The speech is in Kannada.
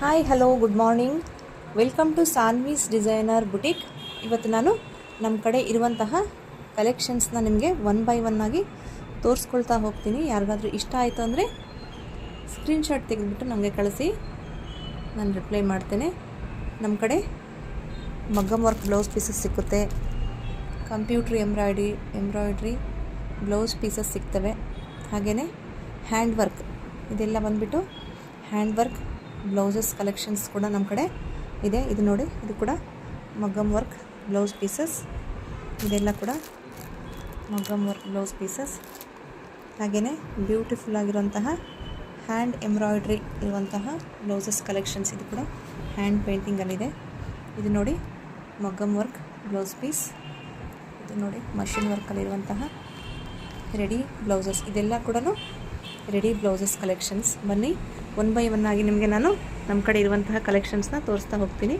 Hi hello good morning, welcome to Sanvi's designer boutique. ಇವತ್ತು ನಾನು ನಮ್ಮ ಕಡೆ ಇರುವಂತಹ ಕಲೆಕ್ಷನ್ಸ್ನ ನಿಮಗೆ ಒನ್ ಬೈ ಒನ್ ಆಗಿ ತೋರಿಸ್ಕೊಳ್ತಾ ಹೋಗ್ತೀನಿ. ಯಾರಿಗಾದರೂ ಇಷ್ಟ ಆಯಿತು ಅಂದರೆ ಸ್ಕ್ರೀನ್ಶಾಟ್ ತೆಗೆದುಬಿಟ್ಟು ನಮಗೆ ಕಳಿಸಿ, ನಾನು ರಿಪ್ಲೈ ಮಾಡ್ತೇನೆ. ನಮ್ಮ ಕಡೆ ಮಗ್ಗಮ್ ವರ್ಕ್ ಬ್ಲೌಸ್ ಪೀಸಸ್ ಸಿಕ್ಕುತ್ತೆ, ಕಂಪ್ಯೂಟ್ರ್ ಎಂಬ್ರಾಯ್ಡ್ರಿ ಬ್ಲೌಸ್ ಪೀಸಸ್ ಸಿಗ್ತವೆ. ಹಾಗೆಯೇ ಹ್ಯಾಂಡ್ ವರ್ಕ್, ಇದೆಲ್ಲ ಬಂದುಬಿಟ್ಟು ಹ್ಯಾಂಡ್ ವರ್ಕ್ ಬ್ಲೌಸಸ್ ಕಲೆಕ್ಷನ್ಸ್ ಕೂಡ ನಮ್ಮ ಕಡೆ ಇದೆ. ಇದು ನೋಡಿ, ಇದು ಕೂಡ ಮಗ್ಗಮ್ ವರ್ಕ್ ಬ್ಲೌಸ್ ಪೀಸಸ್, ಇದೆಲ್ಲ ಕೂಡ ಮಗ್ಗಮ್ ವರ್ಕ್ ಬ್ಲೌಸ್ ಪೀಸಸ್. ಹಾಗೆಯೇ ಬ್ಯೂಟಿಫುಲ್ ಆಗಿರುವಂತಹ ಹ್ಯಾಂಡ್ ಎಂಬ್ರಾಯ್ಡ್ರಿ ಇರುವಂತಹ ಬ್ಲೌಸಸ್ ಕಲೆಕ್ಷನ್ಸ್, ಇದು ಕೂಡ ಹ್ಯಾಂಡ್ ಪೇಂಟಿಂಗಲ್ಲಿದೆ. ಇದು ನೋಡಿ ಮಗ್ಗಮ್ ವರ್ಕ್ ಬ್ಲೌಸ್ ಪೀಸ್, ಇದು ನೋಡಿ ಮಷಿನ್ ವರ್ಕಲ್ಲಿರುವಂತಹ ರೆಡಿ ಬ್ಲೌಸಸ್, ಇದೆಲ್ಲ ಕೂಡ ರೆಡಿ ಬ್ಲೌಸಸ್ ಕಲೆಕ್ಷನ್ಸ್. ಬನ್ನಿ ಒನ್ ಬೈ ಒನ್ ಆಗಿ ನಿಮಗೆ ನಾನು ನಮ್ಮ ಕಡೆ ಇರುವಂತಹ ಕಲೆಕ್ಷನ್ಸ್ನ ತೋರಿಸ್ತಾ ಹೋಗ್ತೀನಿ.